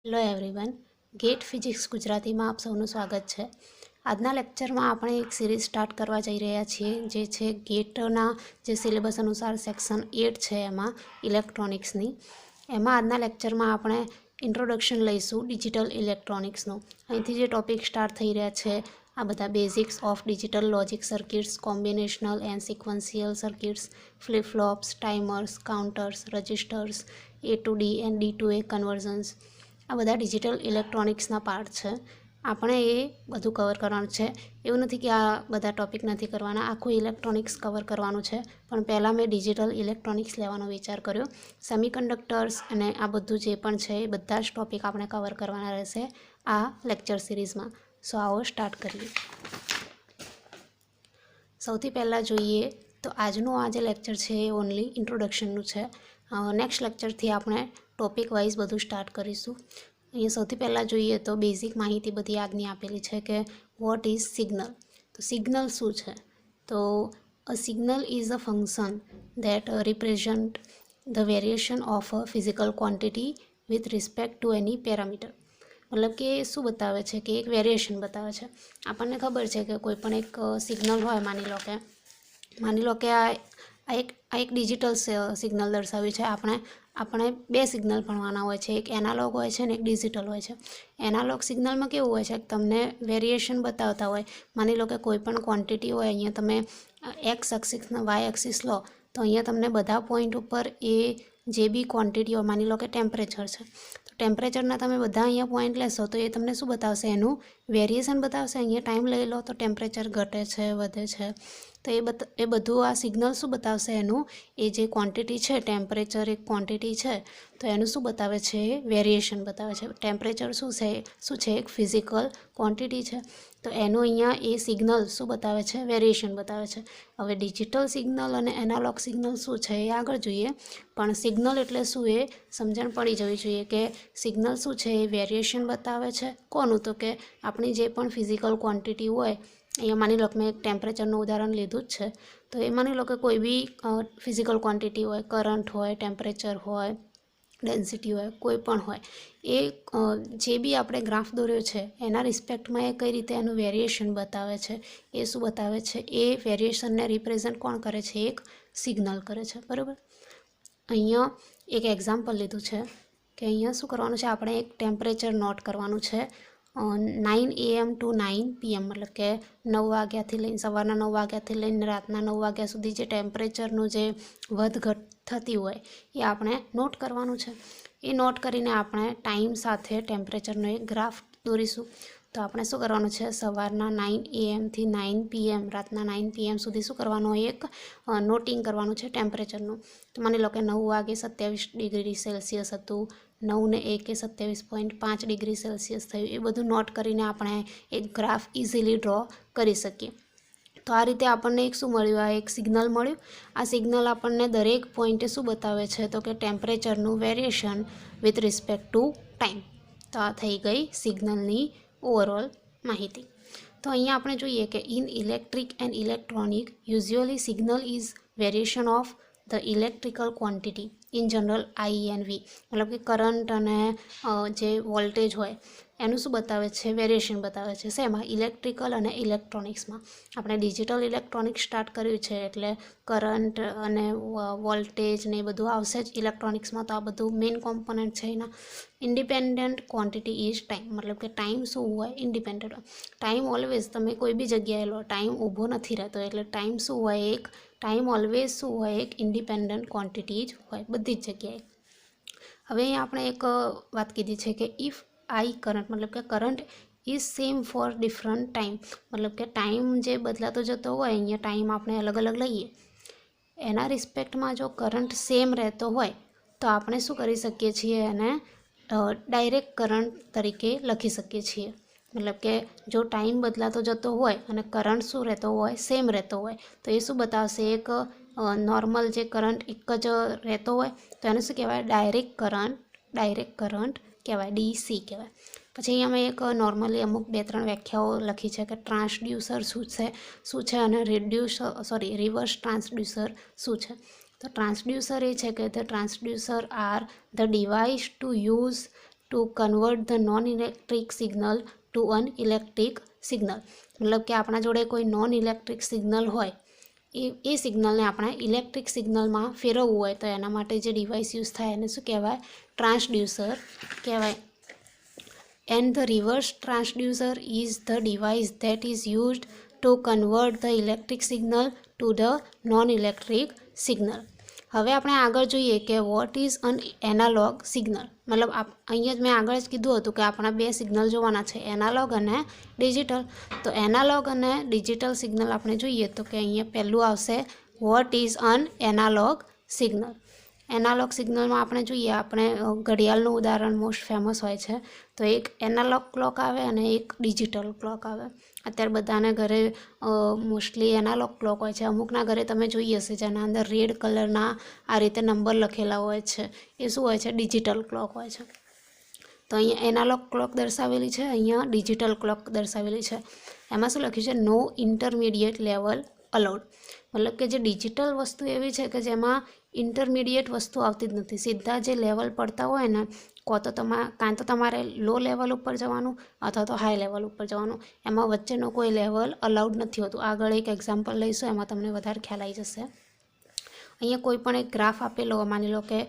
Hello everyone, gate physics ગુજરાતીમાં આપ સૌનું સ્વાગત છે। આજના લેક્ચરમાં આપણે એક સિરીઝ સ્ટાર્ટ કરવા જઈ રહ્યા છીએ, જે છે ગેટના જે સિલેબસ અનુસાર સેક્શન 8 છે એમાં ઇલેક્ટ્રોનિક્સની। એમાં આજના લેક્ચરમાં આપણે ઇન્ટ્રોડક્શન લઈશું ડિજિટલ ઇલેક્ટ્રોનિક્સનું। અહીંથી જે ટોપિક સ્ટાર્ટ થઈ રહ્યા છે આ બધા basics of digital logic circuits, combinational and sequential circuits, flip flops, timers, counters, registers, A to D and D to A conversions, આ બધા ડિજિટલ ઇલેક્ટ્રોનિક્સના પાર્ટ છે। આપણે એ બધું કવર કરવાનું છે। એવું નથી કે આ બધા ટૉપિક નથી કરવાના, આખું ઇલેક્ટ્રોનિક્સ કવર કરવાનું છે, પણ પહેલાં મેં ડિજિટલ ઇલેક્ટ્રોનિક્સ લેવાનો વિચાર કર્યો। સેમિકન્ડક્ટર્સ અને આ બધું જે પણ છે એ બધા જ ટૉપિક આપણે કવર કરવાના રહેશે આ લેક્ચર સિરીઝમાં। સો આવો સ્ટાર્ટ કરીએ। સૌથી પહેલાં જોઈએ તો આજનું આ જે લેક્ચર છે એ ઓનલી ઇન્ટ્રોડક્શનનું છે। નેક્સ્ટ લેક્ચરથી આપણે ટોપિક વાઇઝ બધું સ્ટાર્ટ કરીશું। અહીંયા સૌથી પહેલાં જોઈએ તો બેઝિક માહિતી બધી આજની આપેલી છે કે વોટ ઇઝ સિગ્નલ। તો સિગ્નલ શું છે? તો a signal is a function that represent the variation of a physical quantity with respect to any parameter. મતલબ કે શું બતાવે છે કે એક વેરિએશન બતાવે છે। આપણને ખબર છે કે કોઈ પણ એક સિગ્નલ હોય, માની લો કે આ એક ડિજિટલ સિગ્નલ દર્શાવ્યું છે। આપણે બે સિગ્નલ ભણવાના હોય છે, એક એનાલોગ હોય છે અને એક ડિજિટલ હોય છે। એનાલોગ સિગ્નલમાં કેવું હોય છે કે તમને વેરિએશન બતાવતા હોય। માની લો કે કોઈ પણ ક્વોન્ટિટી હોય, અહીંયા તમે એક્સ એક્સિસ ને વાય એક્સિસ લો તો અહીંયા તમને બધા પોઈન્ટ ઉપર એ જે બી ક્વોન્ટિટી હોય, માની લો કે ટેમ્પરેચર છે, તો ટેમ્પરેચરના તમે બધા અહીંયા પોઈન્ટ લેશો તો એ તમને શું બતાવશે? એનું વેરિએશન બતાવશે। અહીંયા ટાઈમ લઈ લો તો ટેમ્પરેચર ઘટે છે, વધે છે, તો એ બધું આ સિગ્નલ શું બતાવશે? એનું એ જે ક્વોન્ટિટી છે, ટેમ્પરેચર એક ક્વોન્ટિટી છે, તો એનું શું બતાવે છે? વેરિએશન બતાવે છે। ટેમ્પરેચર શું છે? એક ફિઝિકલ ક્વોન્ટિટી છે, તો એનું અહીંયા એ સિગ્નલ શું બતાવે છે? વેરિએશન બતાવે છે। હવે ડિજિટલ સિગ્નલ અને એનાલોગ સિગ્નલ શું છે એ આગળ જોઈએ, પણ સિગ્નલ એટલે શું એ સમજણ પડી જવી જોઈએ કે સિગ્નલ શું છે? એ વેરિએશન બતાવે છે। કોનું? તો કે આપણી જે પણ ફિઝિકલ ક્વોન્ટિટી હોય, અહીંયા માની લો કે મેં એક ટેમ્પરેચરનું ઉદાહરણ લીધું જ છે, તો એ માની લો કે કોઈ બી ફિઝિકલ ક્વોન્ટિટી હોય, કરંટ હોય, ટેમ્પરેચર હોય, ડેન્સિટી હોય, કોઈ પણ હોય, એ જે બી આપણે ગ્રાફ દોર્યો છે એના રિસ્પેક્ટમાં એ કઈ રીતે એનું વેરિએશન બતાવે છે, એ શું બતાવે છે? એ વેરિએશનને રિપ્રેઝન્ટ કોણ કરે છે? એક સિગ્નલ કરે છે, બરાબર। અહીંયા એક એક્ઝામ્પલ લીધું છે કે અહીંયા શું કરવાનું છે? આપણે એક ટેમ્પરેચર નોટ કરવાનું છે 9 AM ટુ 9 PM, મતલબ કે 9 વાગ્યાથી લઈને સવારના 9 વાગ્યાથી લઈને રાતના 9 વાગ્યા સુધી જે ટેમ્પરેચરનું જે વધઘટ થતી હોય એ આપણે નોટ કરવાનું છે। એ નોટ કરીને આપણે ટાઈમ સાથે ટેમ્પરેચરનો એક ગ્રાફ દોરીશું। તો આપણે શું કરવાનું છે? સવારના 9 AM થી 9 PM, રાતના 9 PM સુધી શું કરવાનું? એક નોટિંગ કરવાનું છે ટેમ્પરેચરનું। તો માની લો કે 9 વાગે 27 ડિગ્રી સેલ્સિયસ હતું, 9 ને 1 એ 27.5 ડિગ્રી સેલ્સિયસ થયું। એ બધું નોટ કરીને આપણે એક ગ્રાફ ઇઝીલી ડ્રો કરી શકીએ। તો આ રીતે આપણને એક શું મળ્યું? આ એક સિગ્નલ મળ્યું। આ સિગ્નલ આપણને દરેક પોઈન્ટે શું બતાવે છે? તો કે ટેમ્પરેચરનું variation with respect to time. તો આ થઈ ગઈ સિગ્નલની ઓવરઓલ માહિતી। તો અહીંયા આપણે જોઈએ કે in electric and electronic usually signal is variation of the electrical quantity in general I and V, મતલબ કે કરંટ અને જે વોલ્ટેજ હોય એનું શું બતાવે છે? વેરિએશન બતાવે છે। શેમાં? ઇલેક્ટ્રિકલ અને ઇલેક્ટ્રોનિક્સમાં। આપણે ડિજિટલ ઇલેક્ટ્રોનિક્સ સ્ટાર્ટ કર્યું છે એટલે કરંટ અને વોલ્ટેજ ને એ બધું આવશે જ ઇલેક્ટ્રોનિક્સમાં। તો આ બધું મેઇન કોમ્પોનન્ટ છે એના। ઇન્ડિપેન્ડન્ટ ક્વોન્ટિટી ઇઝ ટાઈમ, મતલબ કે ટાઈમ શું હોય? ઇન્ડિપેન્ડન્ટ હોય। ટાઈમ ઓલવેઝ તમે કોઈ બી જગ્યાએ લો, ટાઈમ ઊભો નથી રહેતો, એટલે ટાઈમ શું હોય? ટાઈમ ઓલવેઝ શું હોય? એક ઇન્ડિપેન્ડન્ટ ક્વોન્ટિટી જ હોય બધી જ જગ્યાએ। હવે અહીંયા આપણે એક વાત કીધી છે કે ઇફ આઈ કરંટ, મતલબ કે current is same for different time, મતલબ કે ટાઈમ જે બદલાતો જતો હોય, અહીંયા ટાઈમ આપણે અલગ અલગ લઈએ, એના રિસ્પેક્ટમાં જો કરંટ સેમ રહેતો હોય તો આપણે શું કરી શકીએ છીએ? એને ડાયરેક્ટ કરંટ તરીકે લખી શકીએ છીએ। મતલબ કે જો ટાઈમ બદલાતો જતો હોય અને કરંટ શું રહેતો હોય? સેમ રહેતો હોય, તો એ શું બતાવશે? એક નોર્મલ જે કરંટ એક જ રહેતો હોય તો એને શું કહેવાય? ડાયરેક્ટ કરંટ કહેવાય, DC કહેવાય। પછી અહીંયા મેં એક નોર્મલી અમુક 2-3 વ્યાખ્યાઓ લખી છે કે ટ્રાન્સડ્યુસર શું છે અને રિવર્સ ટ્રાન્સડ્યુસર શું છે? તો ટ્રાન્સડ્યુસર એ છે કે the transducer are the device to use to convert the non electric signal to an electric signal. મતલબ કે આપણા જોડે કોઈ નોન ઇલેક્ટ્રિક સિગ્નલ હોય, એ સિગ્નલને આપણે ઇલેક્ટ્રિક સિગ્નલમાં ફેરવવું હોય તો એના માટે જે ડિવાઇસ યુઝ થાય એને શું કહેવાય? ટ્રાન્સડ્યુસર કહેવાય. And the reverse transducer is the device that is used to convert the electric signal to the non-electric signal. હવે આપણે આગળ જોઈએ કે what is an analogue signal. મતલબ અહીંયા જ મેં આગળ જ કીધું હતું કે આપણા બે સિગ્નલ જોવાના છે, એનાલોગ અને ડિજિટલ. તો એનાલોગ અને ડિજિટલ સિગ્નલ આપણે જોઈએ તો કે અહીંયા પહેલું આવશે what is an analogue signal. Analogue સિગ્નલમાં આપણે જોઈએ, આપણે ઘડિયાળનું ઉદાહરણ મોસ્ટ ફેમસ હોય છે. તો એક એનાલોગ ક્લોક આવે અને એક ડિજિટલ ક્લોક આવે. અત્યારે બધાના ઘરે મોસ્ટલી એનાલોગ ક્લોક હોય છે. અમુકના ઘરે તમે જોઈ હશે જેના અંદર રેડ કલરના આ રીતે નંબર લખેલા હોય છે, એ શું હોય છે? ડિજિટલ ક્લોક હોય છે. તો અહીંયા એનાલોગ ક્લોક દર્શાવેલી છે, અહીંયા ડિજિટલ ક્લોક દર્શાવેલી છે. એમાં શું લખ્યું છે? નો ઇન્ટરમીડિયેટ લેવલ અલાઉડ. મતલબ કે જે ડિજિટલ વસ્તુ એવી છે કે જેમાં ઇન્ટરમીડિયેટ વસ્તુ આવતી જ નથી. સીધા જે લેવલ પડતા હોય ને, કાં તો તમારે લો લેવલ ઉપર જવાનું અથવા તો હાઈ લેવલ ઉપર જવાનું, એમાં વચ્ચેનો કોઈ લેવલ અલાઉડ નથી હોતું. આગળ એક એક્ઝામ્પલ લઈશું, એમાં તમને વધારે ખ્યાલ આવી જશે. અહીંયા કોઈ પણ એક ગ્રાફ આપેલો, માની લો કે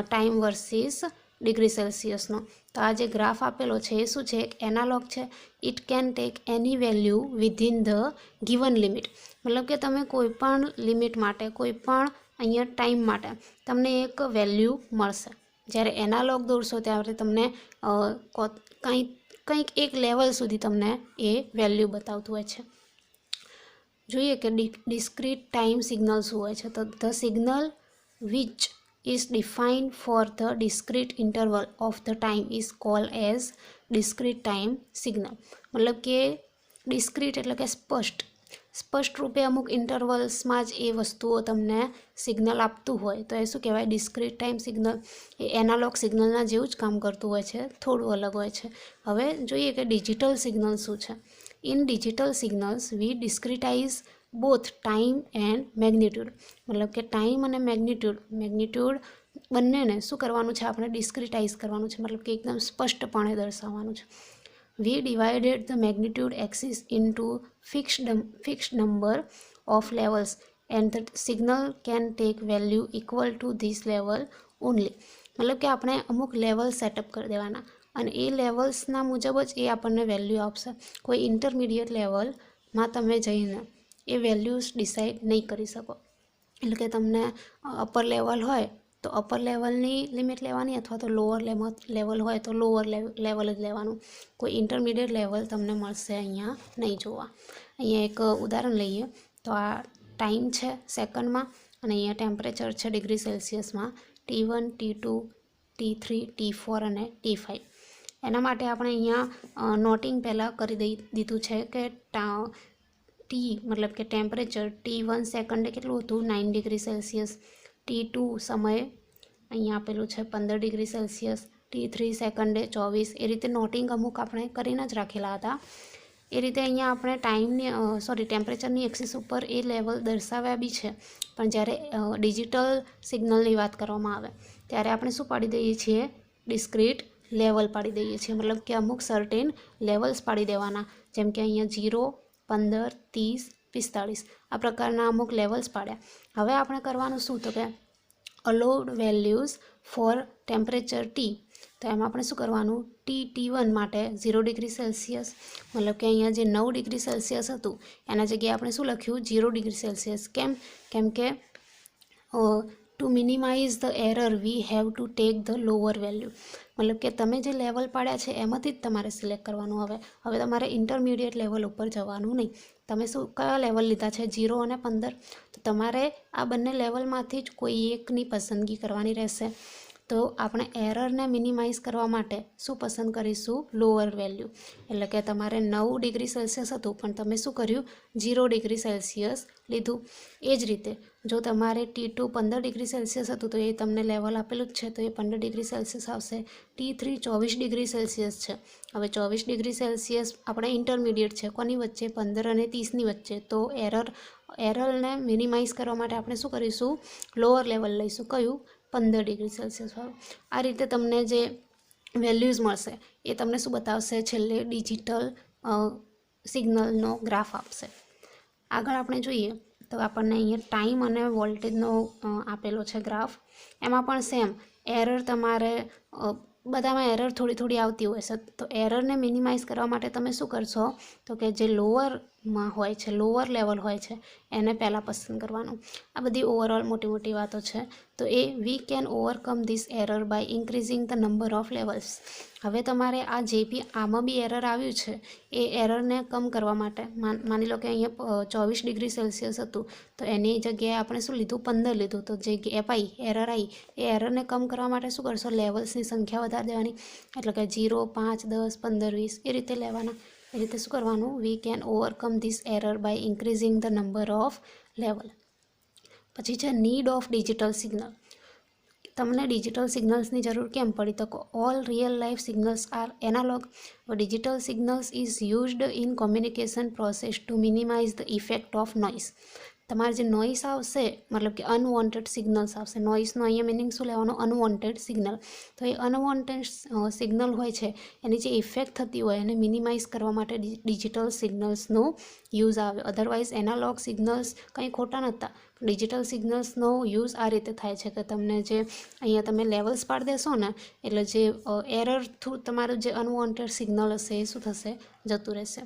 ટાઈમ વર્સિસ ડિગ્રી સેલ્સિયસનો. તો આ જે ગ્રાફ આપેલો છે એ શું છે? એક એનાલોગ છે. It can take any value within the given limit. મતલબ કે તમે કોઈ પણ લિમિટ માટે, કોઈ પણ અહીંયા ટાઈમ માટે તમને એક વેલ્યુ મળશે. જ્યારે એનાલોગ દોરશો ત્યારે તમને કંઈક એક લેવલ સુધી તમને એ વેલ્યુ બતાવતું હોય છે. જોઈએ કે ડિસ્ક્રીટ ટાઈમ સિગ્નલ શું હોય છે. તો the signal which is defined for the discrete interval of the time is called as discrete time signal. મતલબ કે ડિસ્ક્રીટ એટલે કે સ્પષ્ટ રૂપે અમુક ઇન્ટરવલ્સમાં જ એ વસ્તુઓ તમને સિગ્નલ આપતું હોય તો એ શું કહેવાય? Discrete time signal. એ એનાલોગ સિગ્નલના જેવું જ કામ કરતું હોય છે, થોડું અલગ હોય છે. હવે જોઈએ કે ડિજિટલ સિગ્નલ શું છે. In digital signals we discretise both time and magnitude. મતલબ કે ટાઈમ અને મેગ્નિટ્યુડ બંનેને શું કરવાનું છે? આપણે ડિસ્ક્રિટાઇઝ કરવાનું છે, મતલબ કે એકદમ સ્પષ્ટપણે દર્શાવવાનું છે. We divided the magnitude axis into fixed number of levels and the signal can take value equal to this level only. મતલબ કે આપણે અમુક લેવલ સેટઅપ કરી દેવાના અને એ લેવલ્સના મુજબ જ એ આપણને વેલ્યુ આપશે. કોઈ ઇન્ટરમીડિયેટ લેવલમાં તમે જઈને એ વેલ્યુઝ ડિસાઇડ નહીં કરી શકો. એટલે કે તમને અપર લેવલ હોય તો અપર લેવલની લિમિટ લેવાની, અથવા તો લોઅર લેવલ હોય તો લોઅર લેવલ જ લેવાનું. કોઈ ઇન્ટરમીડિયેટ લેવલ તમને મળશે અહીંયા નહીં જોવા. અહીંયા એક ઉદાહરણ લઈએ તો આ ટાઈમ છે સેકન્ડમાં અને અહીંયા ટેમ્પરેચર છે degree સેલ્સિયસમાં. T1, T2, T3, T4 અને T5. એના માટે આપણે અહીંયા નોટિંગ પહેલાં કરી દીધું છે કે મતલબ કે ટેમ્પરેચર T1 સેકન્ડે કેટલું હતું? 9 ડિગ્રી સેલ્સિયસ. T2 સમયે અહીંયા આપેલું છે 15 ડિગ્રી સેલ્સિયસ. T3 સેકન્ડે 24. એ રીતે નોટિંગ અમુક આપણે કરીને જ રાખેલા હતા. એ રીતે અહીંયા આપણે ટેમ્પરેચરની એક્સિસ ઉપર એ લેવલ દર્શાવ્યા બી છે. પણ જ્યારે ડિજિટલ સિગ્નલની વાત કરવામાં આવે ત્યારે આપણે શું પાડી દઈએ છીએ? ડિસ્ક્રીટ લેવલ પાડી દઈએ છીએ. મતલબ કે અમુક સર્ટેન લેવલ્સ પાડી દેવાના, જેમ કે અહીંયા 0, 15, 30, 45 આ પ્રકારના અમુક લેવલ્સ પાડ્યા. હવે આપણે કરવાનું શું? તો કે allowed values for temperature T. તો એમાં આપણે શું કરવાનું? T1 માટે 0 ડિગ્રી સેલ્સિયસ. મતલબ કે અહીંયા જે 9 ડિગ્રી સેલ્સિયસ હતું એના જગ્યાએ આપણે શું લખ્યું? 0 ડિગ્રી સેલ્સિયસ. કેમ કે to minimise the error we have to take the lower value. મતલબ કે તમે જે લેવલ પાડ્યા છે એમાંથી જ તમારે સિલેક્ટ કરવાનું. હવે તમારે ઇન્ટરમીડિયેટ લેવલ ઉપર જવાનું નહીં. તમે કયા લેવલ લીધા છે? 0 અને 15. તો તમારે આ બંને લેવલમાંથી જ કોઈ એકની પસંદગી કરવાની રહેશે. તો આપણે એરરને મિનિમાઇઝ કરવા માટે શું પસંદ કરીશું? Lower value. એટલે કે તમારે 9 ડિગ્રી સેલ્સિયસ હતું પણ તમે શું કર્યું? 0 ડિગ્રી સેલ્સિયસ લીધું. એ જ રીતે જો તમારે T2 15 ડિગ્રી સેલ્સિયસ હતું તો એ તમને લેવલ આપેલું જ છે તો એ 15 ડિગ્રી સેલ્સિયસ આવશે. T3 24 ડિગ્રી સેલ્સિયસ છે. હવે 24 ડિગ્રી સેલ્સિયસ આપણે ઇન્ટરમીડિયેટ છે. કોની વચ્ચે? 15 અને 30ની વચ્ચે. તો એરરને મિનિમાઇઝ કરવા માટે આપણે શું કરીશું? લોઅર લેવલ લઈશું. કયું? 15 ડિગ્રી સેલ્સિયસ વાળું. આ રીતે તમને જે વેલ્યુઝ મળશે એ તમને શું બતાવશે, છેલ્લે ડિજિટલ સિગ્નલનો ગ્રાફ આપશે. આગળ આપણે જોઈએ તો આપણને અહીંયા ટાઈમ અને વોલ્ટેજનો આપેલો છે ગ્રાફ. એમાં પણ સેમ એરર તમારે બધામાં એરર થોડી થોડી આવતી હોય છે. તો એરરને મિનિમાઇઝ કરવા માટે તમે શું કરશો તો કે જે લોઅરમાં હોય છે, લોઅર લેવલ હોય છે એને પહેલાં પસંદ કરવાનું. આ બધી ઓવરઓલ મોટી મોટી વાતો છે. તો એ we can overcome this error by increasing the number of levels. હવે તમારે આ જે બી આમાં બી એરર આવ્યું છે એ એરરને કમ કરવા માટે માની લો કે અહીંયા 24 ડિગ્રી સેલ્સિયસ હતું તો એની જગ્યાએ આપણે શું લીધું, 15 લીધું. તો જે ગેપ આવી, એરર આવી, એ એરરને કમ કરવા માટે શું કરશો, લેવલ્સની સંખ્યા વધારી દેવાની. એટલે કે 0, 5, 10, 15, 20 એ રીતે લેવાના. એ રીતે શું કરવાનું, we can overcome this error by increasing the number of level. પછી છે નીડ ઓફ ડિજિટલ સિગ્નલ. તમને ડિજિટલ સિગ્નલ્સની જરૂર કેમ પડી? તો all real life signals are analogue. Digital signals is used in communication process to minimise the effect of noise. તમારે જે નોઇસ આવશે, મતલબ કે અનવોન્ટેડ સિગ્નલ્સ આવશે. નોઇસનો અહીંયા મિનિંગ શું લેવાનું, અનવોન્ટેડ સિગ્નલ. તો એ અનવોન્ટેડ સિગ્નલ હોય છે એની જે ઇફેક્ટ થતી હોય એને મિનિમાઇઝ કરવા માટે ડિજિટલ સિગ્નલ્સનો યુઝ આવે. અધરવાઇઝ એનાલોગ સિગ્નલ્સ કંઈ ખોટા નહોતા. ડિજિટલ સિગ્નલ્સનો યુઝ આ રીતે થાય છે કે તમને જે અહીંયા તમે લેવલ્સ પાડી દેશો ને એટલે જે એરર થ્રુ તમારું જે અનવોન્ટેડ સિગ્નલ હશે એ શું થશે, જતું રહેશે.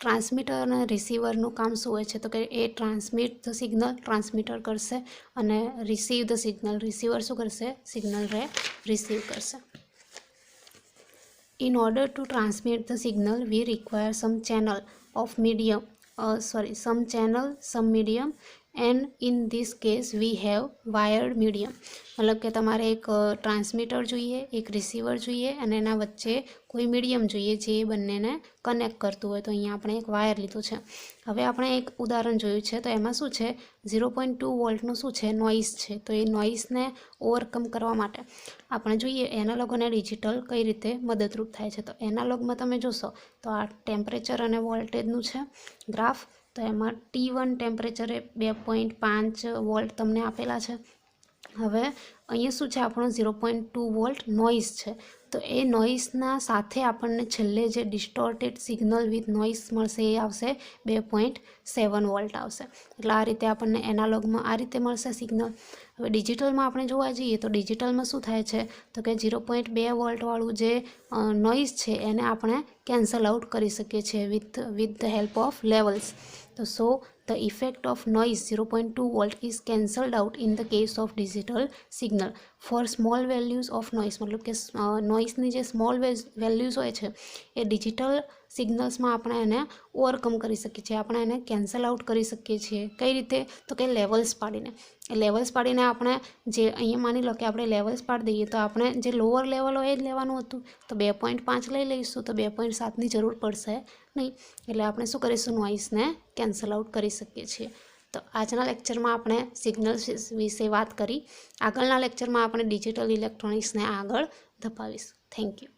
ટ્રાન્સમીટર અને રિસીવરનું કામ શું હોય છે? તો કે એ ટ્રાન્સમિટ ધ સિગ્નલ, ટ્રાન્સમીટર કરશે, અને રિસીવ ધ સિગ્નલ, રિસીવર શું કરશે, સિગ્નલને રિસીવ કરશે. In order to transmit the signal, we require some channel, some medium, and in this case we have wired medium. મતલબ કે તમારે એક ટ્રાન્સમીટર જોઈએ, એક રિસીવર જોઈએ, અને એના વચ્ચે કોઈ મીડિયમ જોઈએ જે બંનેને કનેક્ટ કરતું હોય. તો અહીંયા આપણે એક વાયર લીધું છે. હવે આપણે એક ઉદાહરણ જોયું છે. તો એમાં શું છે, 0.2 વોલ્ટનું શું છે, નોઇઝ છે. તો એ નોઇઝને ઓવરકમ કરવા માટે આપણે જોઈએ એનાલોગ અને ડિજિટલ કઈ રીતે મદદરૂપ થાય છે. તો એનાલોગમાં તમે જોશો તો આ ટેમ્પરેચર અને વોલ્ટેજનું છે ગ્રાફ. તો એમાં T1 ટેમ્પરેચરે 2.5 વોલ્ટ તમને આપેલા છે. હવે અહીંયા શું છે, આપણો 0.2 વોલ્ટ નોઇઝ છે. તો એ નોઇઝના સાથે આપણને છેલ્લે જે ડિસ્ટોર્ટેડ સિગ્નલ વિથ નોઇઝ મળશે એ આવશે 2.7 વોલ્ટ આવશે. એટલે આ રીતે આપણને એનાલોગમાં આ રીતે મળશે સિગ્નલ. હવે ડિજિટલમાં આપણે જોવા જઈએ તો ડિજિટલમાં શું થાય છે તો કે 0.2 વોલ્ટવાળું જે નોઇઝ છે એને આપણે કેન્સલ આઉટ કરી શકીએ છીએ with the help of levels. તો સો the effect of noise 0.2 volt is cancelled out in the case of digital signal for small values of noise. મતલબ કે નોઇસની જે સ્મોલ વેલ્યુઝ હોય છે એ ડિજિટલ સિગ્નલ્સમાં આપણે એને ઓવરકમ કરી શકીએ છીએ, આપણે એને કેન્સલ આઉટ કરી શકીએ છીએ. કઈ રીતે? તો કે લેવલ્સ પાડીને. એ લેવલ્સ પાડીને આપણે જે અહીંયા માની લો કે આપણે લેવલ્સ પાડી દઈએ તો આપણે જે લોઅર લેવલ હોય એ જ લેવાનું હતું. તો 2.5 લઈ લઈશું તો 2.7ની જરૂર પડશે નહીં. એટલે આપણે શું કરીશું, નોઇસને કેન્સલ આઉટ કરી શકીએ છીએ. તો આજના લેક્ચરમાં આપણે સિગ્નલ્સ વિશે વાત કરી. આગળના લેક્ચરમાં આપણે ડિજિટલ ઇલેક્ટ્રોનિક્સને આગળ ધપાવીશું. Thank you.